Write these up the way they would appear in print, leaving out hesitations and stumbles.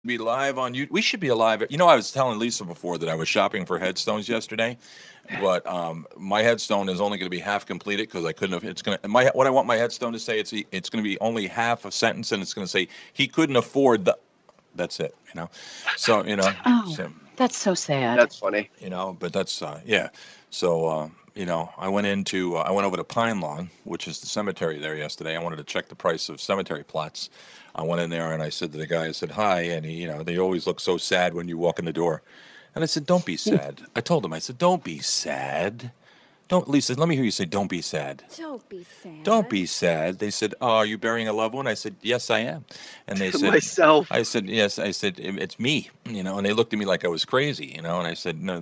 Be live on you. We should be alive. You know, I was telling Lisa before that I was shopping for headstones yesterday, but my headstone is only going to be half completed because I couldn't have. It's going to my what I want my headstone to say. It's going to be only half a sentence, and it's going to say he couldn't afford the. That's it. So Oh, so, that's so sad. That's funny. but that's yeah. So I went over to Pine Lawn, which is the cemetery there yesterday. I wanted to check the price of cemetery plots. I went in there and I said to the guy, I said hi, and they always look so sad when you walk in the door, and I said, don't be sad. I told him, I said, don't be sad. Don't, Lisa, let me hear you say, don't be sad. Don't be sad. Don't be sad. They said, oh, are you burying a loved one? I said, yes, I am. And they said, Myself. I said, yes. I said, it's me, and they looked at me like I was crazy, and I said, no,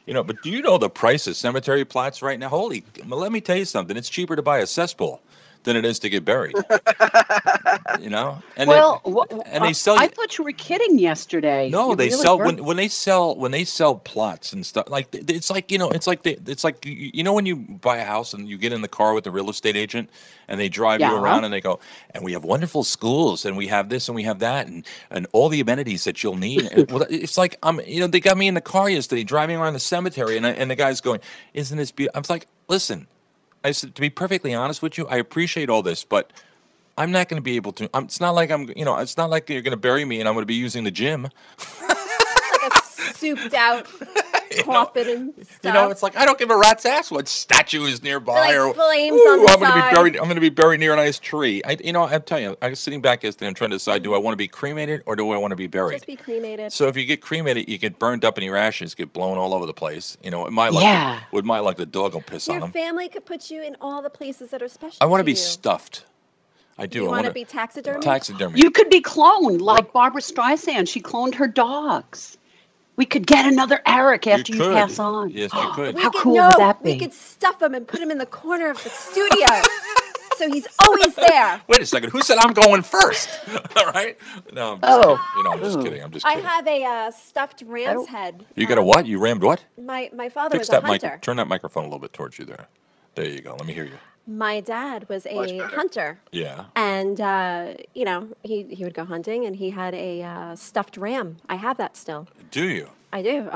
but do you know the price of cemetery plots right now? Well, let me tell you something. It's cheaper to buy a cesspool than it is to get buried. And they sell. I thought you were kidding yesterday. No, You they really sell were. when they sell plots and stuff like it's like when you buy a house and you get in the car with the real estate agent and they drive you Yeah. around and they go, and we have wonderful schools and we have this and we have that and all the amenities that you'll need. Well, it's like they got me in the car yesterday driving around the cemetery and the guy's going, isn't this beautiful? I was like, listen, I said, to be perfectly honest with you, I appreciate all this, but I'm not going to be able to. It's not like it's not like you're going to bury me and I'm going to be using the gym. Like a souped out coffin and stuff. It's like I don't give a rat's ass what statue is nearby Like or flames on the I'm going to be side. buried. I'm going to be buried near a nice tree. I'm telling you, I was sitting back yesterday. I'm trying to decide: do I want to be cremated or do I want to be buried? Just be cremated. So if you get cremated, you get burned up and your ashes get blown all over the place. With my luck, Yeah. the dog will piss on Your them. family could put you in all the places that are special. I want to be you. stuffed. I do. You I want to wanna- be taxidermy? taxidermy. You could be cloned like Barbara Streisand. She cloned her dogs. We could get another Eric after you could. pass on. Yes, you could. How cool would that be? We could stuff him and put him in the corner of the studio, so he's always there. Wait a second. Who said I'm going first? All right. No, I'm just kidding. I'm just I kidding. have a stuffed ram's head. You got a what? You rammed what? My father Fix was a that hunter. mic. Turn that microphone a little bit towards you there. There you go. Let me hear you. My dad was a hunter. Yeah. And, he would go hunting, and he had a stuffed ram. I have that still. Do you? I do.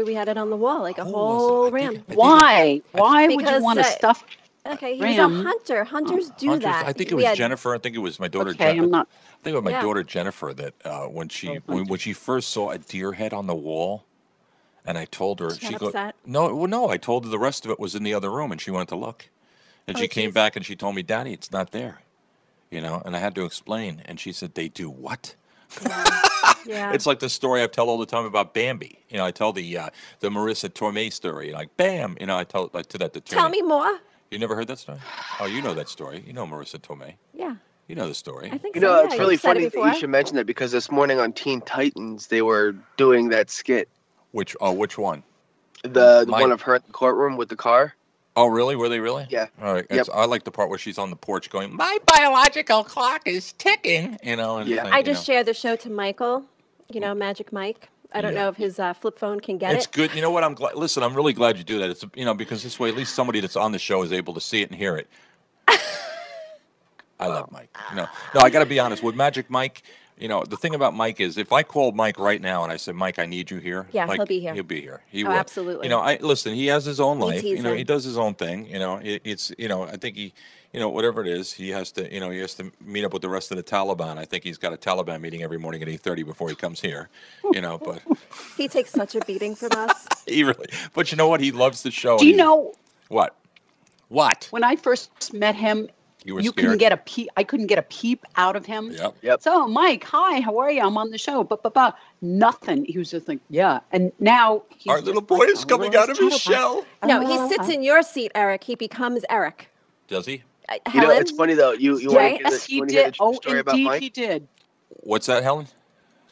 We had it on the wall, like a whole ram. Why? Why would you Because, want to stuff? Okay, he Ram. was a hunter. Hunters do Hunters- that. I think it We was had- Jennifer. I think it was my daughter. Okay, I'm not. I think it was my Yeah. daughter Jennifer that when she first saw a deer head on the wall, and I told her She got goes, upset? no. I told her the rest of it was in the other room, and she went to look, and Oh, she came geez. back and she told me, Daddy, it's not there, and I had to explain, and she said, they do what? Yeah. It's like the story I tell all the time about Bambi. I tell the Marissa Tomei story. Like, bam, I tell to that. Tell me more. You never heard that story? Oh, you know that story. You know Marissa Tomei. Yeah, You know the story. I think You so. know, Yeah, it's you've really said funny it that before. you should mention that because this morning on Teen Titans they were doing that skit. Which one? The Mine. one of her in the courtroom with the car. Oh, really? Were they really? Yeah. All right. Yep. I like the part where she's on the porch going, "My biological clock is ticking." And Yeah. it's like, I just shared the show to Michael. Magic Mike. I don't Yeah. know if his flip phone can get It's it. good. You know what? I'm glad. Listen, I'm really glad you do that. It's because this way, at least somebody that's on the show is able to see it and hear it. I love Mike. No, I got to be honest with Magic Mike. The thing about Mike is, if I called Mike right now and I said, "Mike, I need you here," Yeah, like, he'll be here. He'll be here. He Oh, will. absolutely. I listen. He has his own life. tease him. He does his own thing. It's. I think he. Whatever it is, he has to. He has to meet up with the rest of the Taliban. I think he's got a Taliban meeting every morning at 8:30 before he comes here. But He takes such a beating from us. he really. But you know what? He loves the show. Do you know what? What? when I first met him? You were couldn't scared? get a peep. I couldn't get a peep out of him. Yep. So, Mike, hi, how are you? I'm on the show. But nothing. He was just like, yeah. And now he's Our just little like, boy is "Oh, coming out of his child, shell. No, he sits in your seat, Eric. He becomes Eric. Does he? Helen, it's funny though. You want Yes, he to hear did. the Oh, story about indeed, Mike? he did. What's that, Helen?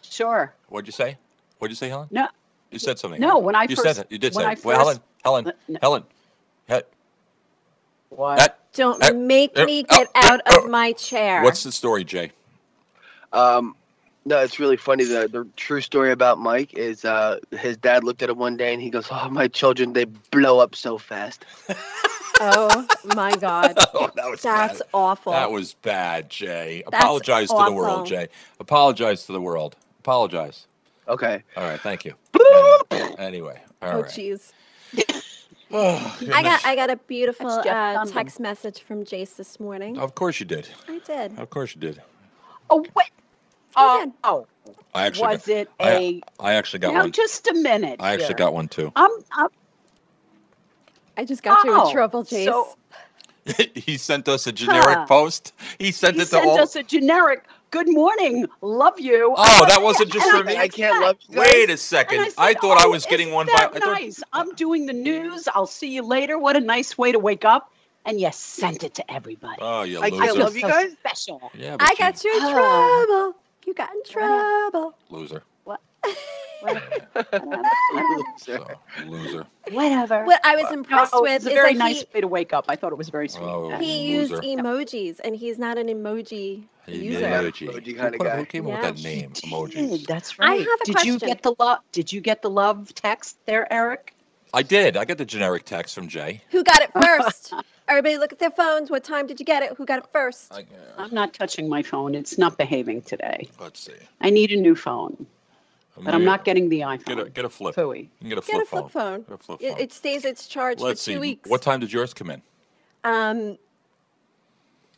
Sure. What'd you say? What'd you say, Helen? No, You said something. No, when I you first- said it. You did when say I it. Well, first- Helen, what? don't make me get out of my chair. What's the story, Jay? No, it's really funny. The true story about Mike is his dad looked at it one day and he goes, "Oh, my children, they blow up so fast." Oh my God. Oh, that was That's bad. awful. That was bad, Jay. That's Apologize to the world, awful. Jay. Apologize to the world. Apologize. Okay. All right, thank you. Anyway, all Oh, right. jeez. Oh, I got a beautiful That's Jeff Dunham. text message from Jace this morning. Of course you did. I did. Of course you did. Oh, wait. I did. Oh, I actually was it a? I actually got Now, one. just a minute. I actually here. got one too. I'm I just got you Oh, in trouble, Jace. so- He sent us a generic Huh. post. He sent He it to sent all. us a generic. Good morning, love you. Oh, that wasn't just for me. I can't love you guys. Wait a And second. I, said, I thought I "Oh, was getting isn't one that by. I thought- nice. I'm doing the news. I'll see you later. What a nice way to wake up. And you sent it to everybody. Oh, you I loser. love you So guys. special. Yeah, but I got you in Ah. trouble. You got in trouble. loser. Sure. So, loser. Whatever. What I was impressed Oh, with it's is a very that nice way to wake up. I thought it was very sweet. Oh. he used Loser. emojis, and he's not an emoji user. Emoji. Emoji Who kinda put- guy. Who came up Yeah. with that name? Did, Emojis. that's I right. have a Did you question. get the love? Did you get the love text there, Eric? I did. I got the generic text from Jay. Who got it first? Everybody look at their phones. What time did you get it? Who got it first? I'm not touching my phone. It's not behaving today. Let's see. I need a new phone, but I'm not getting the iPhone. Get a flip. Phooey. You can get a Get flip a flip phone. Get a flip It, phone. it stays its charge Let's for 2 see. weeks. What time did yours come in?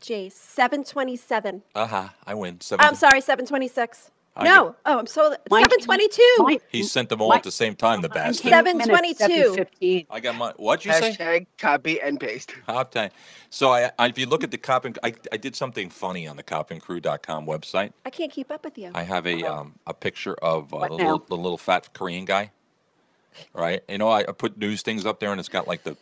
Jace, 7:27. I win. 7. I'm sorry, 7:26. I No. Oh, I'm so Mine- 7:22. mine- He sent them all My- at the same time, the mine bastard. came in at 7:22. 7:15. I got my. What'd you say? Hashtag copy and paste. Hot time. So if you look at the Cop and I did something funny on the copandcrew.com website. I can't keep up with you. I have a picture of What the, now? little fat Korean guy. Right? You know, I put news things up there and it's got like the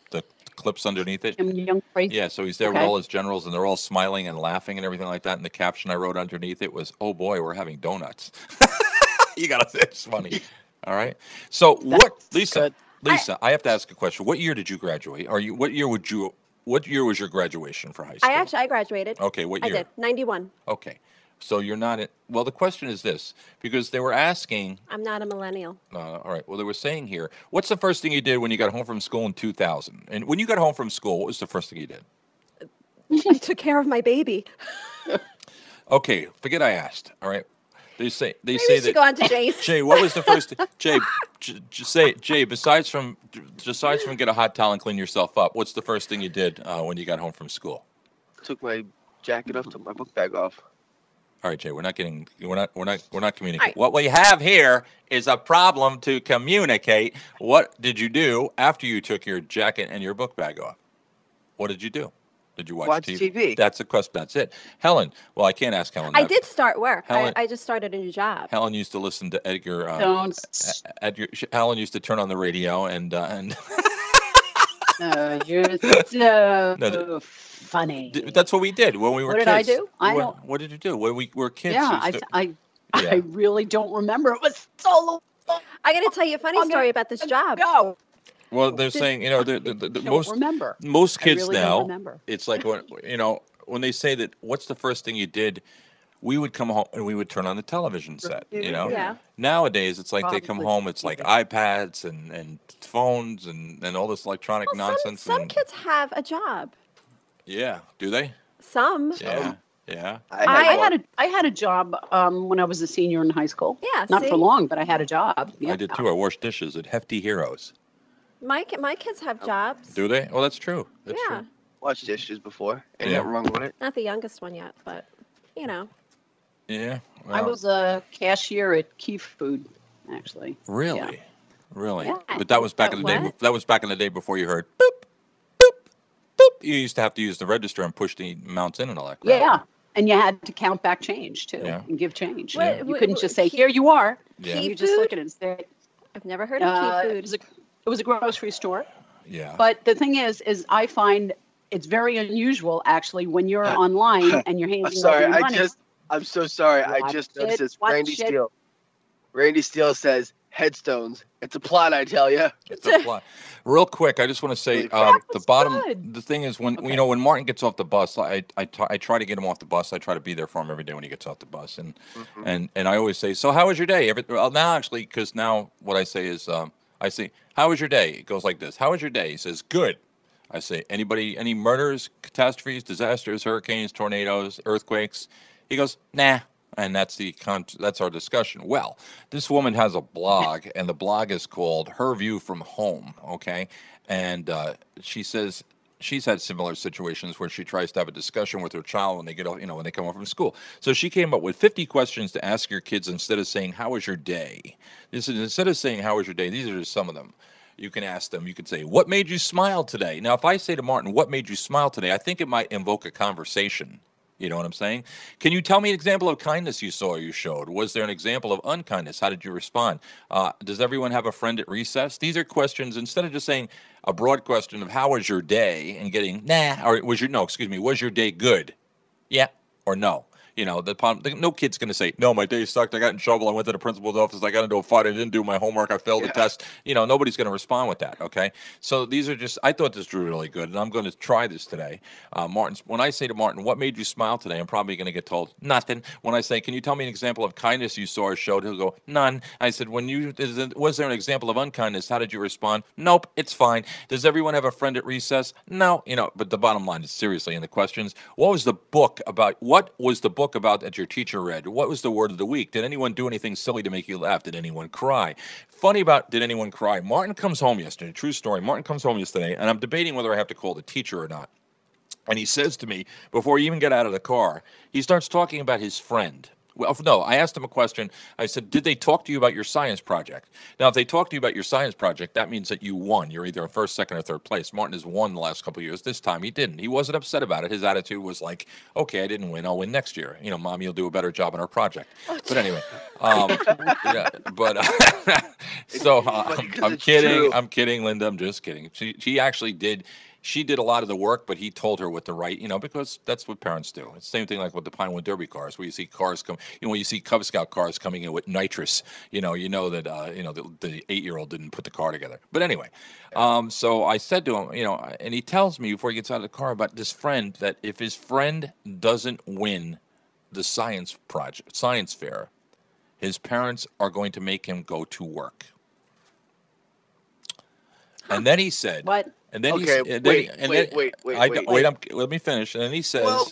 clips underneath it. Kim Young crazy. Yeah, so he's there with Okay. all his generals and they're all smiling and laughing and everything like that. And the caption I wrote underneath it was, "Oh boy, we're having donuts." You gotta say it's funny. All right. So what, Lisa? good. Lisa, I have to ask a question. What year did you graduate? What year was your graduation for high school? I graduated. Okay, what I year? did. 91. Okay. So you're not in. Well, the question is this, because they were asking. I'm not a millennial. All right. Well, they were saying here, what's the first thing you did when you got home from school in 2000? And when you got home from school, what was the first thing you did? I took care of my baby. Okay, forget I asked. All right. They say Maybe we that. should go on to Jace. Jay, what was the first? Jay, Jay. Besides from get a hot towel and clean yourself up, what's the first thing you did when you got home from school? Took my jacket off, took my book bag off. All right, Jay. We're not communicating. right. What we have here is a problem to communicate. What did you do after you took your jacket and your book bag off? What did you do? Did you watch TV. That's the question. That's it. Helen. Well, I can't ask Helen. I that. did start work. Helen- I just started a new job. Helen used to listen to Edgar. Don't. Helen used to turn on the radio and You're so No, funny. that's what we did when we were What did kids. I do? I don't- What did you do when we were kids? Yeah, used to- I Yeah. really don't remember. It was so long I got to tell you a funny story about this job. ago. Well, they're saying, the Don't most remember. most I kids really don't now, remember. it's like when they say that, what's the first thing you did? We would come home and we would turn on the television set. Yeah. Nowadays, it's like they come Probably. home. It's like iPads and phones and all this electronic Well, nonsense. some and, kids have a job. Yeah. Do they? Some. Yeah. Yeah. I had a job when I was a senior in high school. Yeah, Not see? for long, but I had a job. Yeah. I did too. I washed dishes at Hefty Heroes. My kids have jobs. Do they? Oh, that's true. That's Yeah. true. Watched dishes before. Ain't Yeah. nothing wrong with it. Not the youngest one yet, but Yeah. I well, was a cashier at Key Food, actually. Really? Yeah. Really? Yeah. But that was back in the day. What? That was back in the day before you heard boop, boop, boop. You used to have to use the register and push the amounts in and all that crap. Yeah. And you had to count back change, too, Yeah. and give change. What- You couldn't what- just say, Key- here you are. Yeah. Key You just Food? look at it and say, I've never heard of Key it Food. was a grocery store. Yeah. But the thing is I find it's very unusual, actually, when you're online and you're handing I'm sorry. over your money. I'm so sorry. I Watch just it, noticed this. watch Randy it. Steele. Randy Steele says headstones. It's a plot, I tell you. It's a plot. Real quick, I just want to say That the was bottom. good. The thing is, when Okay. when Martin gets off the bus, I try to get him off the bus. I try to be there for him every day when he gets off the bus, and I always say, so how was your day? Well, now actually, because now what I say is, I say, how was your day? It goes like this: how was your day? He says, good. I say, any murders, catastrophes, disasters, hurricanes, tornadoes, earthquakes? He goes, nah. And that's our discussion. Well, this woman has a blog, and the blog is called Her View from Home. Okay, and she says she's had similar situations where she tries to have a discussion with her child when they get, when they come home from school. So she came up with 50 questions to ask your kids instead of saying, "How was your day?" This is instead of saying, "How was your day?" These are just some of them. You can ask them. You could say, "What made you smile today?" Now, if I say to Martin, "What made you smile today?" I think it might invoke a conversation. You know what I'm saying? Can you tell me an example of kindness you saw or you showed? Was there an example of unkindness? How did you respond? Does everyone have a friend at recess? These are questions, instead of just saying a broad question of how was your day and getting, nah, or was your day good? Yeah or no. No kid's going to say, no, my day sucked. I got in trouble. I went to the principal's office. I got into a fight. I didn't do my homework. I failed the test. Nobody's going to respond with that. Okay. So these are I thought this drew really good, and I'm going to try this today. When I say to Martin, what made you smile today? I'm probably going to get told nothing. When I say, can you tell me an example of kindness you saw or showed? He'll go, none. I said, was there an example of unkindness? How did you respond? Nope. It's fine. Does everyone have a friend at recess? No. But the bottom line is, seriously, in the questions, what was the book about that your teacher read? What was the word of the week? Did anyone do anything silly to make you laugh? Did anyone cry? Funny about did anyone cry? Martin comes home yesterday. True story. Martin comes home yesterday, and I'm debating whether I have to call the teacher or not. And he says to me, before he even get out of the car, he starts talking about his friend. Well, no, I asked him a question. I said, did they talk to you about your science project? Now, if they talk to you about your science project, that means that you won. You're either in first, second, or third place. Martin has won the last couple of years. This time he didn't. He wasn't upset about it. His attitude was like, okay, I didn't win. I'll win next year. Mommy will do a better job on our project. But anyway, yeah, but so I'm kidding. I'm kidding, Linda. I'm just kidding. She actually did. She did a lot of the work, but he told her what to write, because that's what parents do. It's the same thing like with the Pinewood Derby cars, where you see cars come, when you see Cub Scout cars coming in with nitrous, you know that, the 8-year-old didn't put the car together. But anyway, so I said to him, and he tells me before he gets out of the car about this friend, that if his friend doesn't win the science fair, his parents are going to make him go to work. And then he said, What? And then wait. Let me finish. And then he says, well,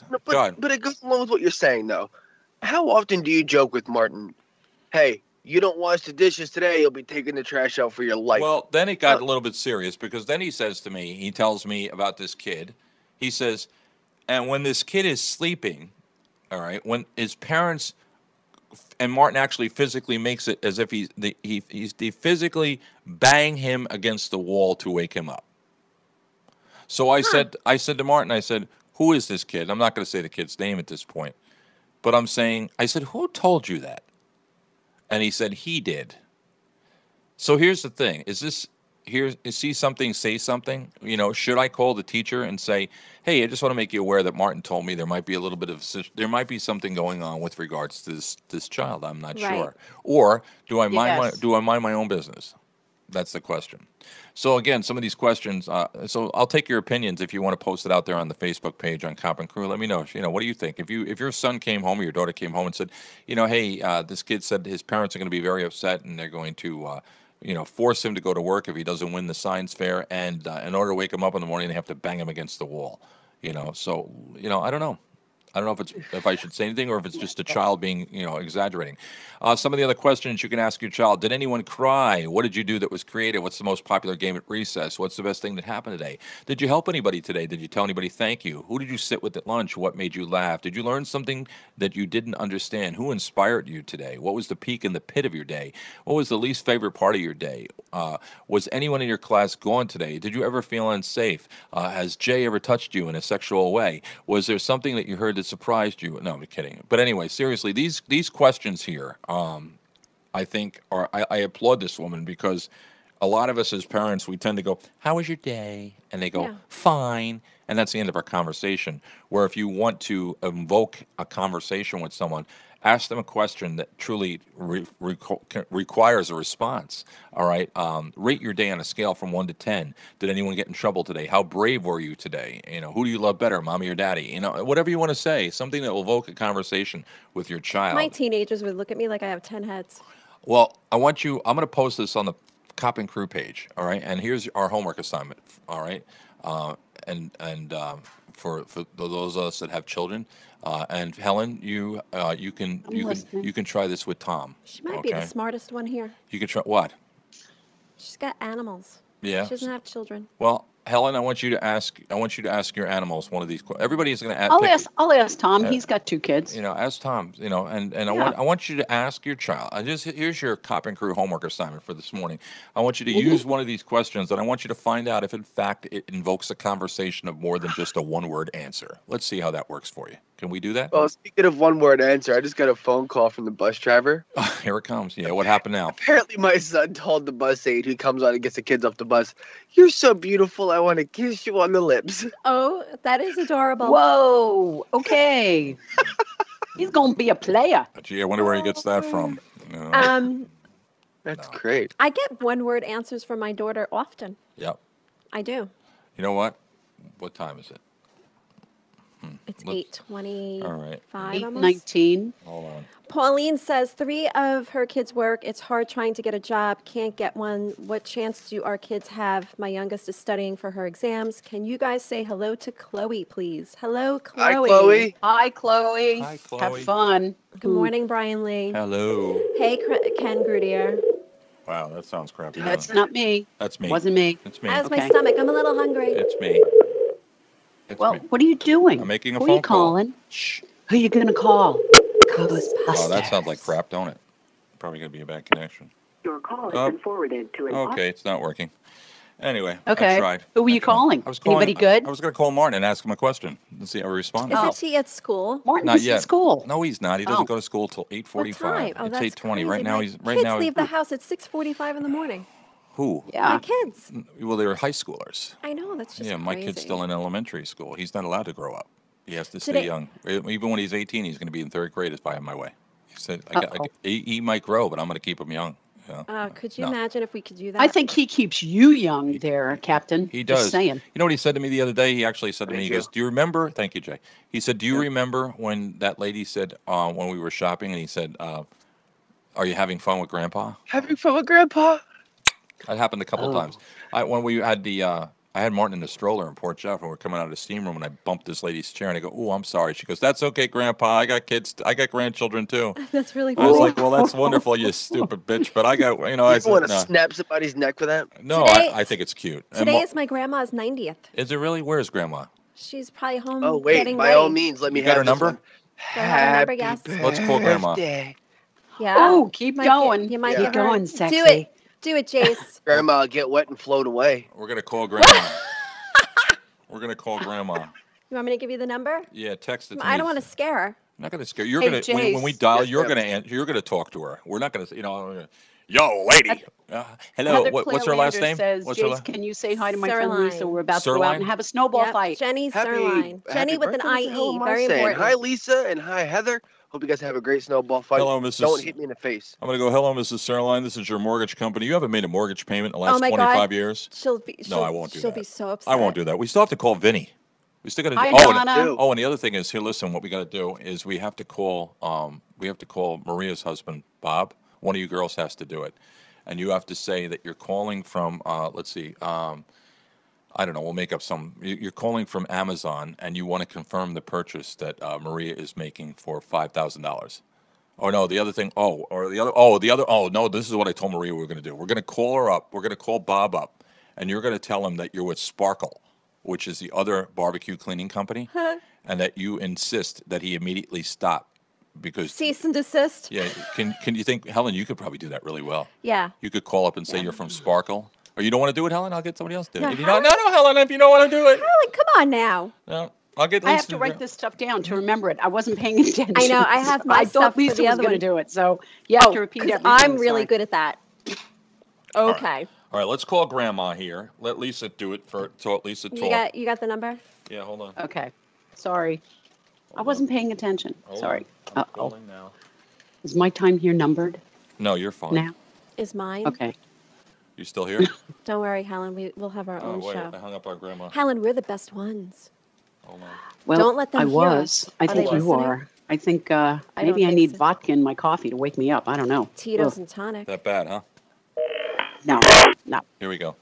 but it goes along with what you're saying, though. How often do you joke with Martin? Hey, you don't wash the dishes today, you'll be taking the trash out for your life. Well, then it got a little bit serious, because then he tells me about this kid. He says, and when this kid is sleeping, all right, when his parents, and Martin actually physically makes it as if they physically bang him against the wall to wake him up. So I said to Martin, I said, who is this kid? I'm not going to say the kid's name at this point, but I said, who told you that? And he said, he did. So here's the thing. Is see something, say something? Should I call the teacher and say, hey, I just want to make you aware that Martin told me there might be something going on with regards to this child. I'm not sure. Or do I mind my own business? That's the question. So again, some of these questions. So I'll take your opinions if you want to post it out there on the Facebook page on Cop and Crew. Let me know. What do you think? If your son came home or your daughter came home and said, hey, this kid said his parents are going to be very upset and they're going to, force him to go to work if he doesn't win the science fair, and in order to wake him up in the morning, they have to bang him against the wall. So I don't know. I don't know if I should say anything or if it's just a child being, exaggerating. Some of the other questions you can ask your child: did anyone cry? What did you do that was creative? What's the most popular game at recess? What's the best thing that happened today? Did you help anybody today? Did you tell anybody thank you? Who did you sit with at lunch? What made you laugh? Did you learn something that you didn't understand? Who inspired you today? What was the peak and the pit of your day? What was the least favorite part of your day? Was anyone in your class gone today? Did you ever feel unsafe? Has Jay ever touched you in a sexual way? Was there something that you heard that surprised you? No, I'm kidding. But anyway, seriously, these questions here, I think I applaud this woman, because a lot of us as parents, we tend to go, how was your day? And they go, fine. And that's the end of our conversation. Where if you want to invoke a conversation with someone, ask them a question that truly requires a response. All right. Rate your day on a scale from 1 to 10. Did anyone get in trouble today? How brave were you today? Who do you love better, mommy or daddy? Whatever you want to say, something that will evoke a conversation with your child. My teenagers would look at me like I have 10 heads. Well, I'm going to post this on the Cop and Crew page. All right. And here's our homework assignment. All right. And for those of us that have children. And Helen, you can try this with Tom. She might be the Okay? smartest one here. You can try what? She's got animals. Yeah. She doesn't have children. Well, Helen, I want you to ask your animals one of these. Everybody is going to I'll ask Tom. He's got 2 kids. Ask Tom. And I Yeah. want you to ask your child. Here's your cop and crew homework assignment for this morning. I want you to use one of these questions, and I want you to find out if in fact it invokes a conversation of more than just a one-word answer. Let's see how that works for you. Can we do that? Well, speaking of one-word answer, I just got a phone call from the bus driver. Here it comes. Yeah, what happened now? Apparently, my son told the bus aide who comes on and gets the kids off the bus, "You're so beautiful. I want to kiss you on the lips." Oh, that is adorable. Whoa. Okay. He's gonna be a player. Gee, I wonder where he gets that from. That's great. I get one-word answers from my daughter often. Yep. I do. You know what? What time is it? It's Let's- 8:25 All right. almost. 8:19. Hold on. Pauline says 3 of her kids work. It's hard trying to get a job. Can't get one. What chance do our kids have? My youngest is studying for her exams. Can you guys say hello to Chloe, please? Hello, Chloe. Hi, Chloe. Hi, Chloe. Hi, Chloe. Have fun. Good morning, Brian Lee. Hello. Hey, Ken Grudier. Wow, that sounds crappy. That's doesn't it? not me. That's me. Wasn't me. It's me. How's my Okay. stomach? I'm a little hungry. It's me. It's Well, me. what are you doing? I'm making a Who phone are you call. calling? Shh. Who are you gonna call? Ghostbusters. Oh, that sounds like crap, don't it? Probably going to be a bad connection. Your call has Oh. been forwarded to an Okay, it's not working. Anyway, I Okay. tried. Who were I you tried. calling? I was calling. Anybody good? I was going to call Martin and ask him a question and see how he responds. Isn't he at school? Martin's Not in yet. school. No, he's not. He doesn't Oh. go to school till What 8:45. time? Oh, It's that's 8:20 crazy. right now. My He's right kids now. leave the house at 6:45 in the morning. Who? Yeah. My kids. Well, they're high schoolers. I know, that's just Yeah, my crazy. kid's still in elementary school. He's not allowed to grow up. He has to stay Today- young. Even when he's 18, he's going to be in 3rd grade if I have my way. He said, Uh-oh. he might grow, but I'm going to keep him young. You know? Could you No. imagine if we could do that? I think he keeps you young there, Captain. He Just does. saying. You know what he said to me the other day? He actually said to me, Thank he you. goes, "Do you remember?" Thank you, Jay. He said, "Do you remember when that lady said when we were shopping, and he said, are you having fun with Grandpa?" Having fun with Grandpa? That happened a couple Oh. times. When we had I had Martin in the stroller in Port Jeff, and we're coming out of the steam room, and I bumped this lady's chair, and I go, "Oh, I'm sorry." She goes, "That's okay, Grandpa. I got kids. I got grandchildren too." That's really I was funny. like, "Well, that's wonderful, you stupid bitch." But I got, I You said, want to "No, snap somebody's neck for that? no, Today- I think it's cute." And Today Mar- is my grandma's 90th. is it really? Where's Grandma? She's probably home Oh, wait. getting By ready. all means, let me You got have her this number? one. Do I have her number? Yes. Let's call Grandma. birthday. Yeah. Oh, keep Might going. Get, you might Yeah. give Keep her- going, sexy. Do it. Do it, Jace. Grandma, get wet and float away. We're gonna call Grandma. We're gonna call Grandma. You want me to give you the number? Yeah, text it to I me. don't want to scare her. I'm not gonna scare. You're Hey, gonna when we Jace. dial. Yes, You're ma'am. You're gonna talk to her. We're not gonna. Yo, lady. Hello. Heather What's Claire her last Lander name? Says, What's her Jace, last? can you say hi to my friend Sirline. Lisa? We're about to go out Sirline? and have a snowball Yep, fight. Jenny Sirline. Jenny happy with an birthday. What the hell IE. am I Very saying? important. Hi, Lisa, and hi, Heather. Hope you guys have a great snowball fight. Hello, Mrs. Don't hit me in the face. I'm gonna go. Hello, Mrs. Sirline. This is your mortgage company. You haven't made a mortgage payment in the last Oh my 25 God. years. She'll be. No, I won't do She'll that. be so upset. I won't do that. We still have to call Vinny. We still got to. Hi, Oh, Donna. and the other thing is here. Listen, what we got to do is we have to call. We have to call Maria's husband, Bob. One of you girls has to do it, and you have to say that you're calling from. Let's see. I don't know. We'll make up some. You're calling from Amazon, and you want to confirm the purchase that Maria is making for $5,000. Oh no, the other thing. Oh, or the other. Oh, the other. Oh no, this is what I told Maria we were going to do. We're going to call her up. We're going to call Bob up, and you're going to tell him that you're with Sparkle, which is the other barbecue cleaning company, and that you insist that he immediately stop because. Cease and desist. Yeah, can you think, Helen? You could probably do that really well. Yeah. You could call up and say you're from Sparkle. Or you don't want to do it, Helen? I'll get somebody else to do it. No, If you don't, no, Helen. If you don't want to do it, Helen, come on now. no, I'll get. I have Lisa to do write it. this stuff down to remember it. I wasn't paying attention. I know, I have my I stuff thought for Lisa the was other going one. to do it, so you have to repeat 'cause everything. I'm really Sorry. good at that. Okay. All right, let's call Grandma here. Let Lisa do it for. Let Lisa talk. You got the number? Yeah, hold on. Okay. Sorry. I Hold wasn't on. paying attention. Hold Sorry. on. I'm Uh-oh. calling now. Is my time here numbered No, you're fine. now? Is mine? Okay. You still here? Don't worry, Helen. We'll have our Oh own wait, show. I hung up on Grandma. Helen, we're the best ones. Hold on. Well, Don't let them I hear was. us. I Are think they you listening? are. I think don't maybe I think need so. vodka in my coffee to wake me up. I don't know. Tito's Ugh. and tonic. That bad, huh? No, no. Here we go.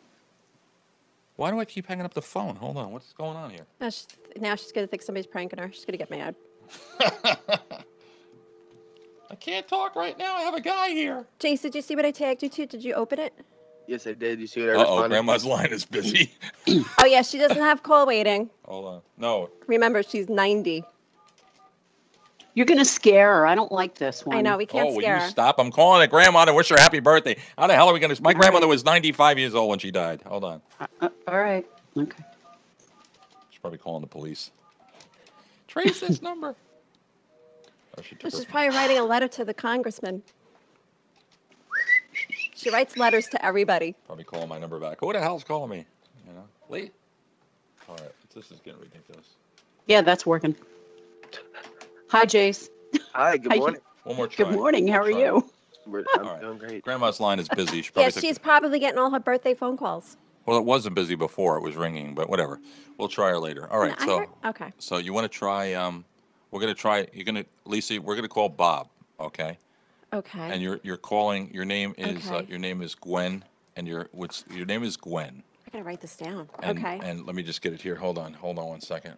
Why do I keep hanging up the phone? Hold on. What's going on here? Now she's going to think somebody's pranking her. She's going to get mad. I can't talk right now. I have a guy here. Jace, did you see what I tagged you to? Did you open it? Yes, I did. You see what I Uh-oh, responded? Grandma's line is busy. Oh, yeah, she doesn't have call waiting. Hold on. No. Remember, she's 90. You're going to scare her. I don't like this one. I know, we can't Oh, will scare you her. stop? I'm calling it grandma to wish her happy birthday. How the hell are we going to... My All grandmother right. was 95 years old when she died. Hold on. All right. Okay. She's probably calling the police. Trace this number. Oh, she took She's her... probably writing a letter to the congressman. She writes letters to everybody. Probably calling my number back. Who the hell's calling me? You know? Lee? All right. This is getting ridiculous. Yeah, that's working. Hi, Jace. Hi, good Hi, morning. One more try. Good morning. One How more are try. you? I'm All right. doing great. Grandma's line is busy. She Yeah, probably took... she's probably getting all her birthday phone calls. Well, it wasn't busy before. It was ringing, but whatever. We'll try her later. All right. I So, heard- okay. so you want to try? We're gonna try. You're gonna, Lisa. We're gonna call Bob. Okay. Okay. And you're calling. Your name is Okay. Gwen, and your name is Gwen. I gotta write this down. And, Okay. And let me just get it here. Hold on 1 second.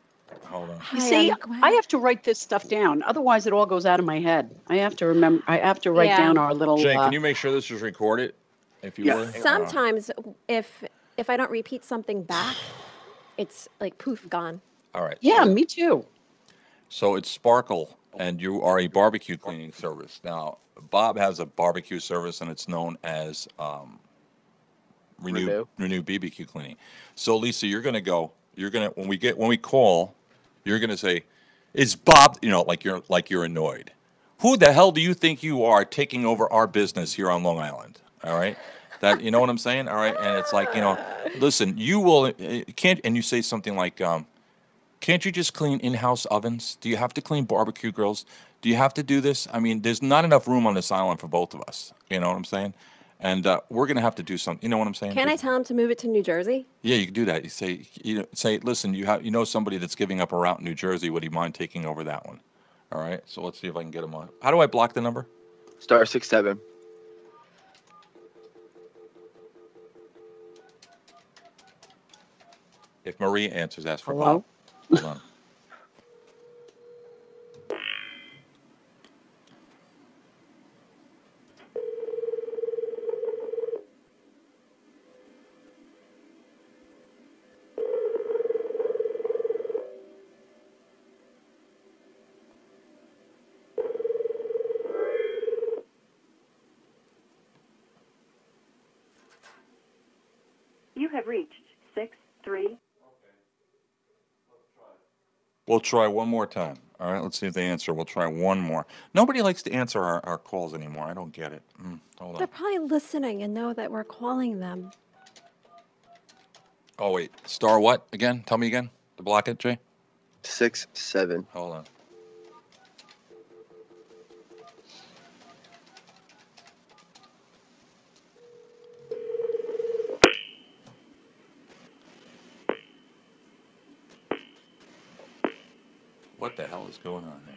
Hold on. Hi, You see, I'm Gwen. I have to write this stuff down. Otherwise, it all goes out of my head. I have to remember. I have to write Yeah. down our little. Jane, can you make sure this is recorded? If you Yeah. would. Sometimes, if I don't repeat something back, it's like poof, gone. All right. Yeah, me too. So it's Sparkle, and you are a barbecue cleaning service. Now, Bob has a barbecue service, and it's known as Renew BBQ Cleaning. So, Lisa, you're gonna go. You're gonna when we call, you're gonna say, "Is Bob?" You know, like you're annoyed. Who the hell do you think you are taking over our business here on Long Island? All right. That, you know what I'm saying? All right. And it's like, listen, you will can't, and you say something like, can't you just clean in-house ovens? Do you have to clean barbecue grills? Do you have to do this? I mean, there's not enough room on this island for both of us. You know what I'm saying? And we're gonna have to do something. You know what I'm saying? Can I tell him to move it to New Jersey? Yeah, you can do that. You say, listen, you know somebody that's giving up a route in New Jersey. Would he mind taking over that one? All right. So let's see if I can get him on. How do I block the number? Star 67. If Marie answers, ask for Hello? Bob. Hold on. You have reached 63. We'll try one more time. All right, let's see if they answer. We'll try one more. Nobody likes to answer our calls anymore. I don't get it. Hold They're on. probably listening and know that we're calling them. Oh, wait. Star what again? Tell me again. To block it, Jay? 67. Hold on. What the hell is going on there?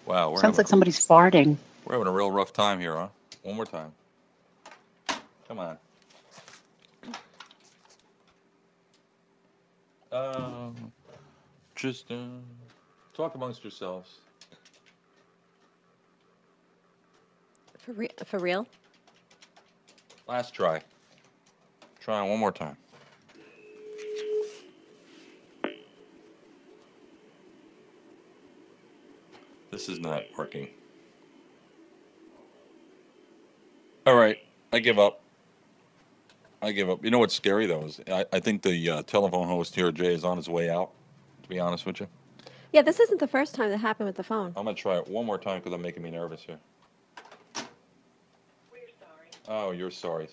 Wow, Sounds like somebody's farting. we're having a real rough time here, huh? One more time. Come on. Just talk amongst yourselves. For real? Last try. Try one more time. This is not working. All right, I give up. I give up. You know what's scary though is I think the telephone host here, Jay, is on his way out. To be honest with you, Yeah, this isn't the first time that happened with the phone. I'm gonna try it one more time because I'm making me nervous here. We're sorry. Oh, you're sorry.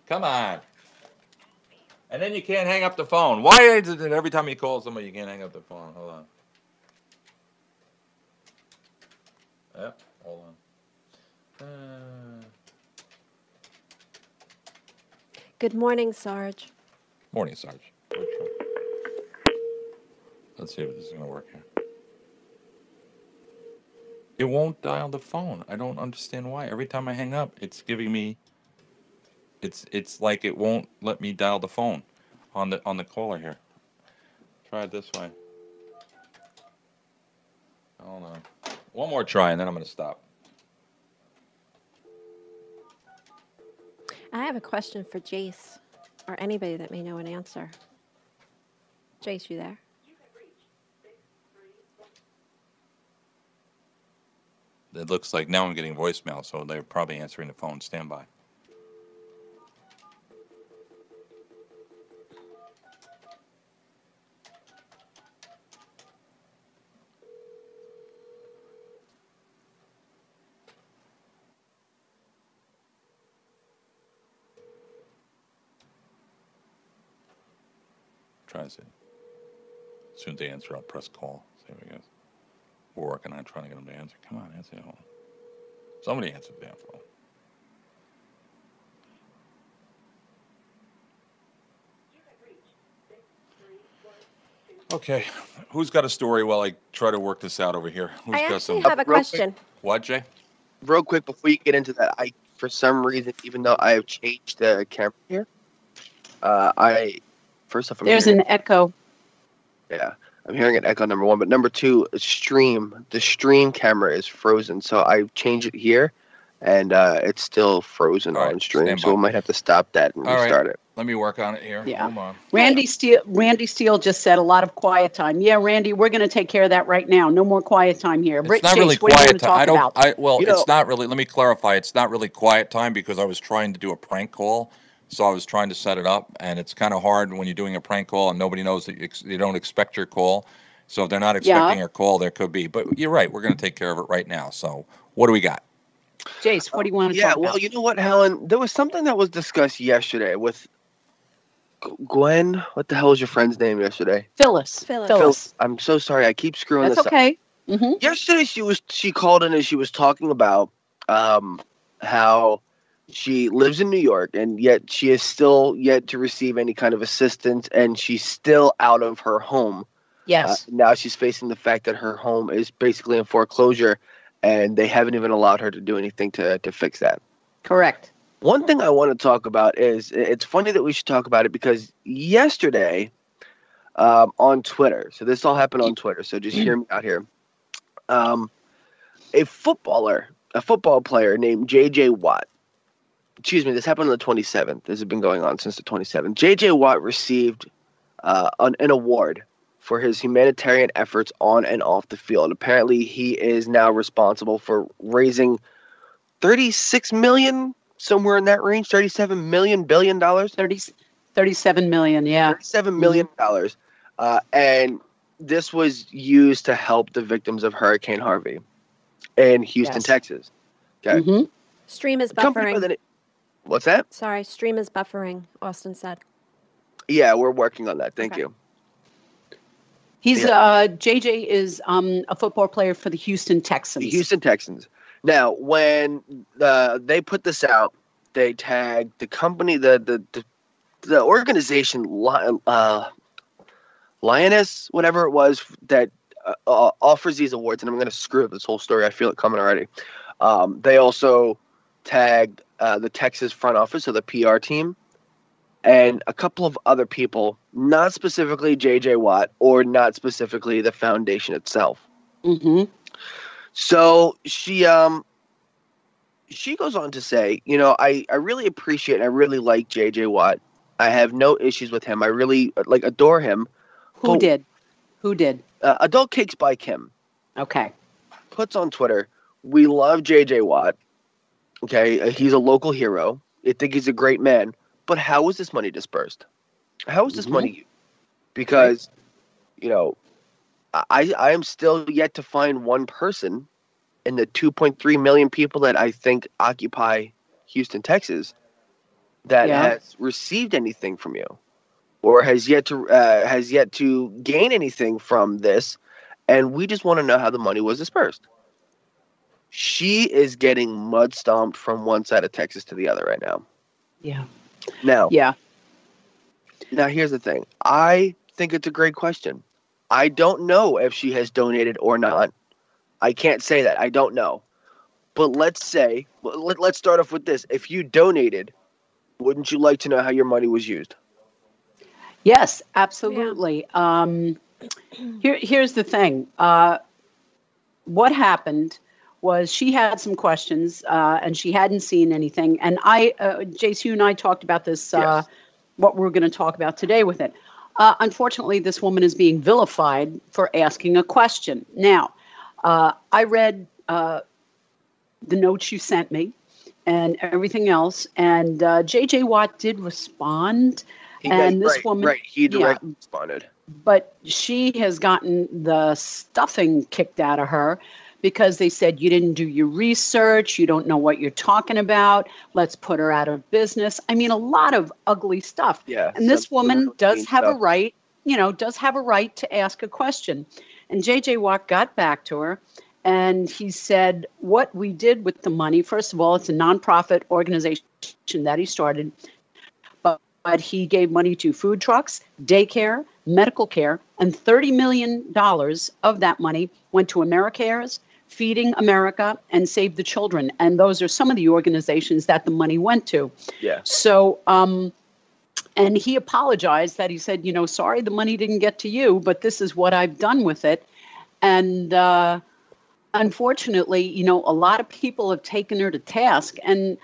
Come on. And then you can't hang up the phone. Why is it that every time you call somebody you can't hang up the phone? Hold on. Yep, hold on. Good morning, Sarge. Morning, Sarge. Let's see if this is going to work here. It won't dial the phone. I don't understand why. Every time I hang up, it's giving me It's like it won't let me dial the phone on the caller here. Try it this way. Hold on. One more try, and then I'm going to stop. I have a question for Jace, or anybody that may know an answer. Jace, you there? It looks like now I'm getting voicemail, so they're probably answering the phone. Stand by. Tries it. As soon as they answer, I'll press call. See what it goes. We're working on trying to get them to answer. Come on, answer the phone. Somebody answer the damn phone. Okay, who's got a story while I try to work this out over here? Who's I got actually some? have a Real quick. question. What, Jay? Real quick before you get into that, for some reason, even though I have changed the camera here, first off, There's an echo. I'm hearing an echo, number one, but number two, the stream camera is frozen, so I changed it here, and it's still frozen All right, on stream, stand so we by. might have to stop that and All right. restart it. Let me work on it here. Yeah. Hold on. Randy Steele just said a lot of quiet time. Yeah, Randy, we're going to take care of that right now. No more quiet time here. It's not really Jace, what do you want quiet to time. talk I don't. about? Well, You it's know- not really. Let me clarify. It's not really quiet time because I was trying to do a prank call, so I was trying to set it up, and it's kind of hard when you're doing a prank call and nobody knows that you don't expect your call. So if they're not expecting your call, there could be. But you're right. We're going to take care of it right now. So what do we got? Jace, what do you want to Yeah, talk well, about? you know what, Helen? There was something that was discussed yesterday with Gwen. What the hell was your friend's name yesterday? Phyllis. Phyllis. I'm so sorry. I keep screwing That's this up. okay. Mm-hmm. Yesterday she called in and she was talking about how she lives in New York and yet she is still yet to receive any kind of assistance and she's still out of her home. Yes. Now she's facing the fact that her home is basically in foreclosure and they haven't even allowed her to do anything to fix that. Correct. One thing I want to talk about is it's funny that we should talk about it because yesterday on Twitter, so this all happened on Twitter, so just hear me out here. A football player named J.J. Watt, this happened on the 27th. This has been going on since the 27th. J.J. Watt received an award for his humanitarian efforts on and off the field. Apparently, he is now responsible for raising $36 million, somewhere in that range, $37 billion. 37 million, yeah. $37 million. And this was used to help the victims of Hurricane Harvey in Houston, Yes. Texas. Okay. Mm-hmm. Stream is Company by buffering. the What's that? Sorry, stream is buffering, Austin said. Yeah, we're working on that. Thank Okay. you. He's JJ is a football player for the Houston Texans. The Houston Texans. Now, when they put this out, they tagged the company, the organization, Lioness, whatever it was, that offers these awards. And I'm going to screw up this whole story. I feel it coming already. They also tagged the Texas front office, so the PR team, and a couple of other people, not specifically J.J. Watt or not specifically the foundation itself. Mm-hmm. So she goes on to say, I really appreciate and I really like J.J. Watt. I have no issues with him. I really adore him. Who did? Adult Cakes by Kim Okay. puts on Twitter, we love J.J. Watt. Okay, he's a local hero. I think he's a great man. But how was this money dispersed? How was this Mhm. money used? Because, I am still yet to find one person in the 2.3 million people that I think occupy Houston, Texas, that Yeah. has received anything from you, or has yet to gain anything from this, and we just want to know how the money was dispersed. She is getting mud stomped from one side of Texas to the other right now. Yeah. Now, Yeah. Now, here's the thing. I think it's a great question. I don't know if she has donated or not. I can't say that. I don't know. But let's start off with this. If you donated, Wouldn't you like to know how your money was used? Yes, absolutely. Here's the thing. What happened was she had some questions, and she hadn't seen anything. And Jace, you and I talked about this, Yes. what we're going to talk about today with it. Unfortunately, this woman is being vilified for asking a question. Now, I read the notes you sent me and everything else, and J.J. Watt did respond. This woman, right, he directly responded. but she has gotten the stuffing kicked out of her because they said you didn't do your research, you don't know what you're talking about, let's put her out of business. I mean, a lot of ugly stuff. Yeah. And this woman really does mean have a stuff. right, does have a right to ask a question. And J.J. Watt got back to her and he said, what we did with the money, first of all, it's a nonprofit organization that he started, but he gave money to food trucks, daycare, medical care, and $30 million of that money went to AmeriCares, Feeding America, and Save the Children. And those are some of the organizations that the money went to. Yeah. So, and he apologized that he said, sorry, the money didn't get to you, but this is what I've done with it. And unfortunately, a lot of people have taken her to task. And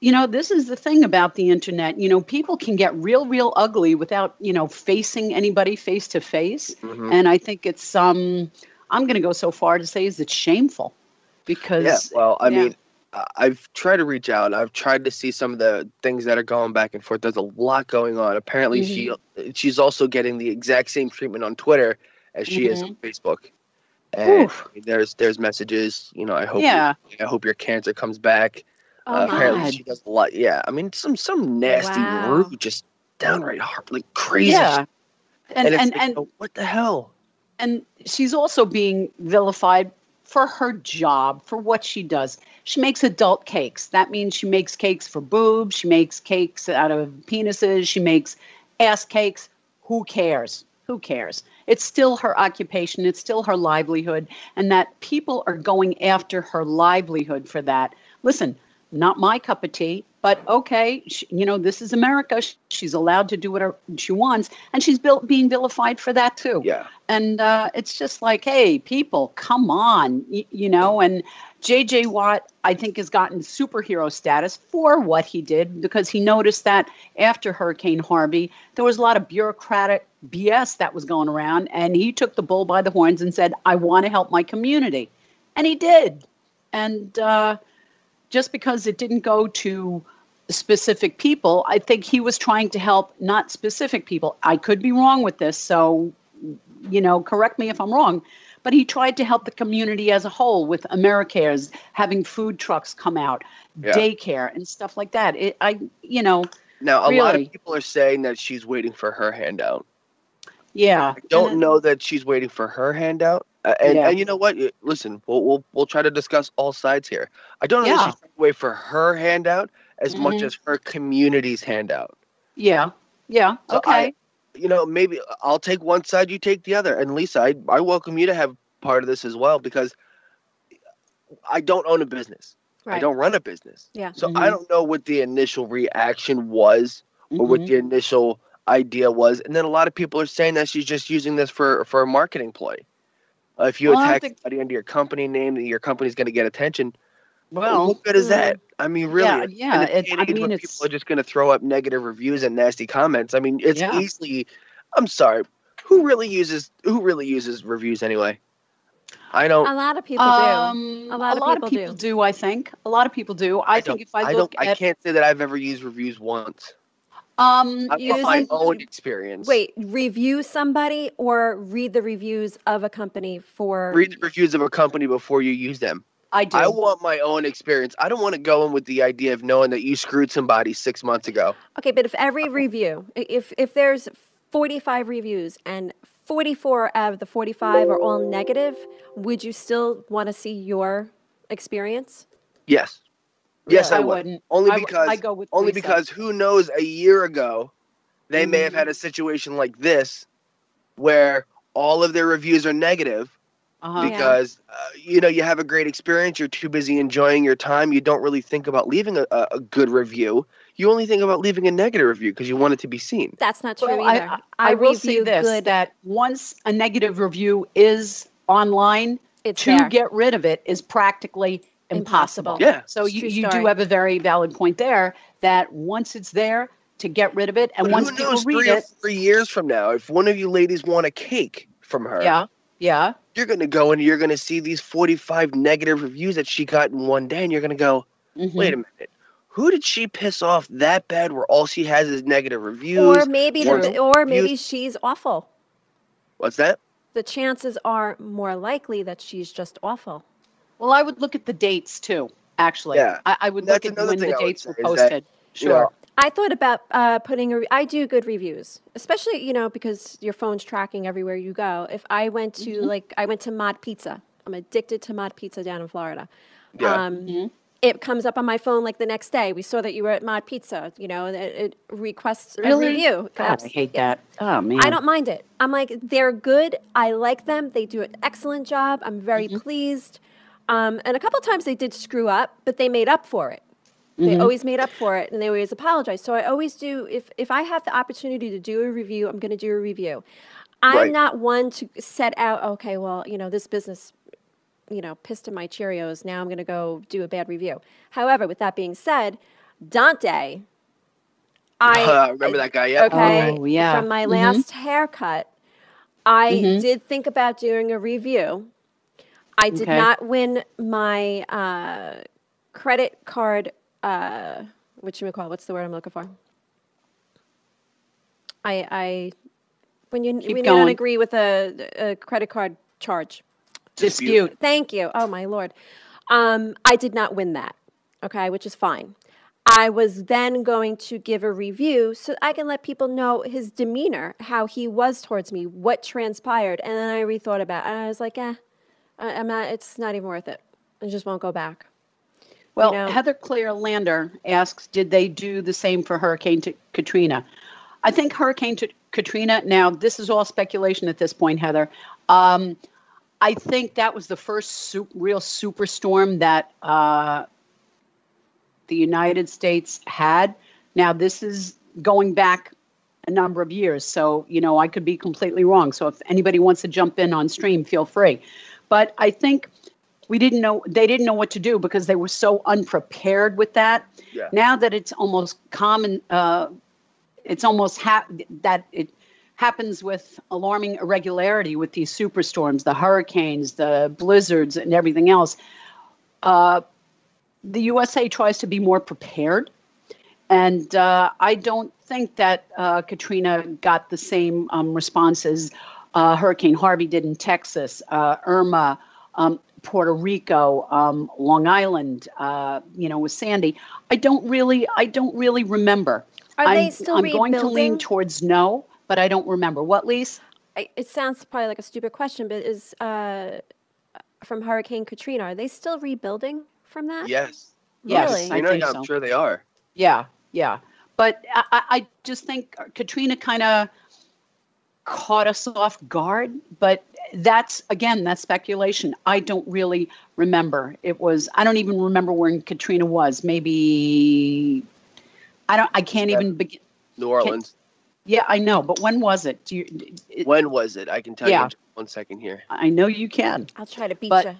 this is the thing about the internet. People can get real, real ugly without, facing anybody face to face. Mhm. And I think it's, I'm going to go so far to say is it's shameful because. Yeah. Well, I mean, I've tried to reach out. I've tried to see some of the things that are going back and forth. There's a lot going on. Apparently, she's also getting the exact same treatment on Twitter as she is on Facebook. And there's messages. I hope your cancer comes back. Oh, Apparently God. she does a lot. Yeah, I mean some nasty, Wow. rude, just downright crazy. Yeah. And it's And what the hell? And she's also being vilified for her job, for what she does. She makes adult cakes. That means she makes cakes for boobs. She makes cakes out of penises. She makes ass cakes. Who cares? Who cares? It's still her occupation. It's still her livelihood. And that people are going after her livelihood for that. Listen, not my cup of tea, but okay, this is America. She's allowed to do whatever she wants, and she's being vilified for that too. Yeah. And it's just like, hey, people, come on, and J.J. Watt, I think, has gotten superhero status for what he did because he noticed that after Hurricane Harvey, there was a lot of bureaucratic BS that was going around, and he took the bull by the horns and said, I want to help my community. And he did. And just because it didn't go to specific people, I think he was trying to help not specific people. I could be wrong with this, so, correct me if I'm wrong. But he tried to help the community as a whole with AmeriCares, having food trucks come out, daycare and stuff like that. Now, a lot really. of people are saying that she's waiting for her handout. Yeah. I don't know that she's waiting for her handout. And you know what? Listen, we'll try to discuss all sides here. I don't know that she's trying to wait for her handout as much as her community's handout. Yeah. Yeah. So Okay. maybe I'll take one side, you take the other. And Lisa, I welcome you to have part of this as well because I don't own a business. Right. I don't run a business. Yeah. So I don't know what the initial reaction was or what the initial idea was. And then a lot of people are saying that she's just using this for a marketing ploy. If you attack somebody under your company name, that your company's going to get attention. Well, what good is that? I mean, really? Yeah. People are just going to throw up negative reviews and nasty comments. I mean, it's easily. I'm sorry. Who really uses reviews anyway? I don't. A lot of people do. A lot of people do. I think a lot of people do. I think if I look I can't say that I've ever used reviews once. I've got my own experience. Wait, review somebody or read the reviews of a company for. Read the reviews of a company before you use them. I do. I want my own experience. I don't want to go in with the idea of knowing that you screwed somebody 6 months ago. Okay, but if every review, if there's 45 reviews and 44 out of the 45 are all negative, would you still want to see your experience? Yes. Yes, I would. wouldn't. Only I because go with only Lisa. because who knows, a year ago they may have had a situation like this where all of their reviews are negative Uh-huh. Yeah. because you have a great experience. You're too busy enjoying your time. You don't really think about leaving a good review. You only think about leaving a negative review because you want it to be seen. That's not true Well, either. I will say review this, good. that once a negative review is online, It's to there. get rid of it is practically impossible. Impossible. Yeah. So It's a you true do story. have a very valid point there, that once it's there, to get rid of it, and But once who people knows, read 3 or it, 4 years from now, if one of you ladies want a cake from her, yeah, you're going to go and you're going to see these 45 negative reviews that she got in one day, and you're going to go, mhm. wait a minute. Who did she piss off that bad where all she has is negative reviews? Or maybe True. maybe she's awful. What's that? The chances are more likely that she's just awful. Well, I would look at the dates too. Actually, Yeah. I would That's look at another when thing the I would dates say were is that, posted. you know, Sure. I thought about I do good reviews, especially, because your phone's tracking everywhere you go. If I went to I went to Mod Pizza. I'm addicted to Mod Pizza down in Florida. Yeah. It comes up on my phone like the next day. We saw that you were at Mod Pizza. It requests Really? a review. God, I hate that. Oh man. I don't mind it. I'm like, they're good. I like them. They do an excellent job. I'm very pleased. And a couple times they did screw up, but they made up for it. They always made up for it, and they always apologize. So I always do. If I have the opportunity to do a review, I'm going to do a review. I'm Right. not one to set out. Okay, well, this business, pissed in my Cheerios. Now I'm going to go do a bad review. However, with that being said, Dante, Remember that guy? Yep. okay, Oh, yeah. from my last haircut, I did think about doing a review. I did Okay. not win my credit card. Whatchamacallit? What's the word I'm looking for? When you don't going. agree with a credit card charge. Dispute. Thank you. Oh my Lord. I did not win that. Okay, which is fine. I was then going to give a review so I can let people know his demeanor, how he was towards me, what transpired, and then I rethought about it, and I was like, I'm not. It's not even worth it. I just won't go back. Well, know? Heather Claire Lander asks, did they do the same for Hurricane Katrina? I think Hurricane Katrina, now this is all speculation at this point, Heather. I think that was the first real superstorm that the United States had. Now, this is going back a number of years, so, I could be completely wrong. So if anybody wants to jump in on stream, feel free. But I think they didn't know what to do because they were so unprepared with that. Yeah. Now that it's almost common, it's almost that it happens with alarming irregularity with these superstorms, the hurricanes, the blizzards, and everything else. The USA tries to be more prepared. And I don't think that Katrina got the same response as Hurricane Harvey did in Texas, Irma, Puerto Rico, Long Island, with Sandy. I don't really remember. Are they still I'm going to lean rebuilding? towards no, but I don't remember. What, Lise? It sounds probably like a stupid question, but is from Hurricane Katrina, are they still rebuilding from that? Yes. Yes, Really? I think I'm so. sure they are. Yeah. But I just think Katrina kind of caught us off guard. But that's speculation. I don't really remember. I don't even remember when Katrina was. Maybe, I can't even begin. New Orleans. Yeah, I know. But when was it? When was it? I can tell you Yeah. in just 1 second here. I know you can. I'll try to beat But- you.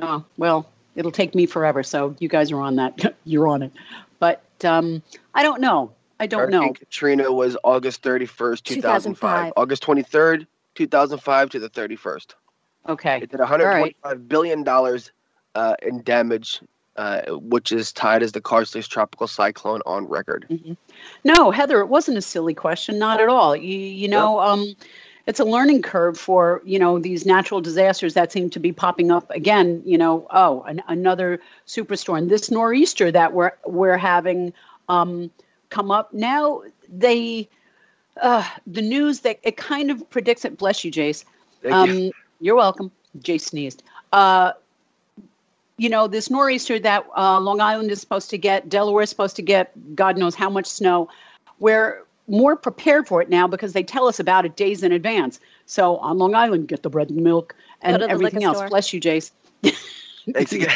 Oh, well, it'll take me forever. So you guys are on that. You're on it. But I don't know. Hurricane Katrina was August 31st, 2005. 2005. August 23rd, 2005 to the 31st. Okay. It did $125 billion in damage, which is tied as the costliest tropical cyclone on record. No, Heather, it wasn't a silly question. Not at all. It's a learning curve for, these natural disasters that seem to be popping up again, another superstorm. This nor'easter that we're having come up now, the news that it kind of predicts it. Bless you, Jace. Thank you. You're welcome. Jace sneezed. This nor'easter that Long Island is supposed to get, Delaware is supposed to get, God knows how much snow, where more prepared for it now because they tell us about it days in advance. So on Long Island, get the bread and milk and to the everything liquor else. store. Bless you, Jace. Thanks again.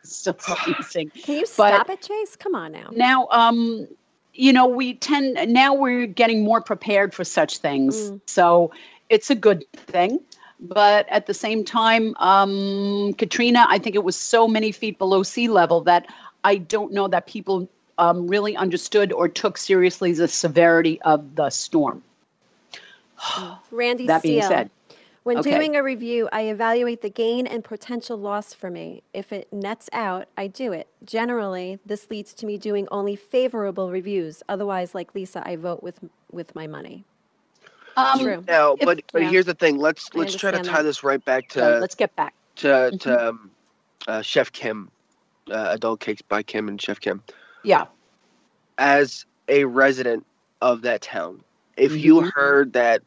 Still sneezing. Can you But stop it, Chase? Come on now. now, we're getting more prepared for such things. So it's a good thing. But at the same time, Katrina, I think it was so many feet below sea level that I don't know that people really understood or took seriously the severity of the storm. Randy That being Steele. said, When okay. doing a review, I evaluate the gain and potential loss for me. If it nets out, I do it. Generally, this leads to me doing only favorable reviews. Otherwise, like Lisa, I vote with my money. True. Now, If- but Yeah. here's the thing. Let's I try to understand tie that. this right back yeah, to let's get back. Chef Kim, Adult Cakes by Kim and Chef Kim. Yeah. As a resident of that town, if you heard that,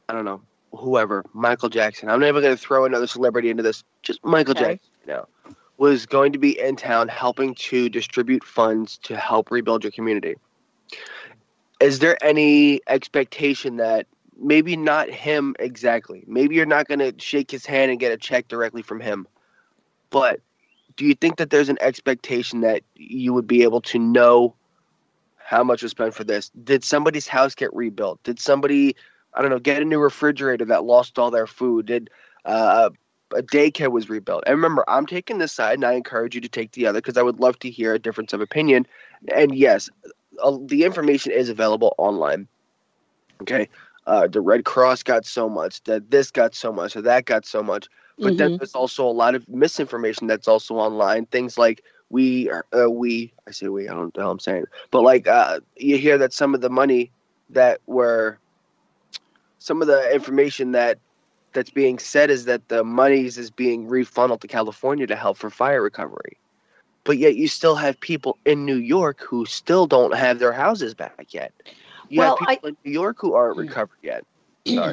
I don't know, whoever, Michael Jackson, I'm never going to throw another celebrity into this, just Michael Okay. Jackson, was going to be in town helping to distribute funds to help rebuild your community. Is there any expectation that maybe not him exactly, maybe you're not going to shake his hand and get a check directly from him, but do you think that there's an expectation that you would be able to know how much was spent for this? Did somebody's house get rebuilt? Did somebody, I don't know, get a new refrigerator that lost all their food? Did a daycare was rebuilt? And remember, I'm taking this side, and I encourage you to take the other because I would love to hear a difference of opinion. And yes, the information is available online. Okay, the Red Cross got so much, that this got so much, or that got so much. But then there's also a lot of misinformation that's also online. Things like I say we, I don't know what the hell I'm saying. But like you hear that some of the money some of the information that's being said is that the monies is being refunneled to California to help for fire recovery. But yet you still have people in New York who still don't have their houses back yet. You have people in New York who aren't recovered yet. Sorry.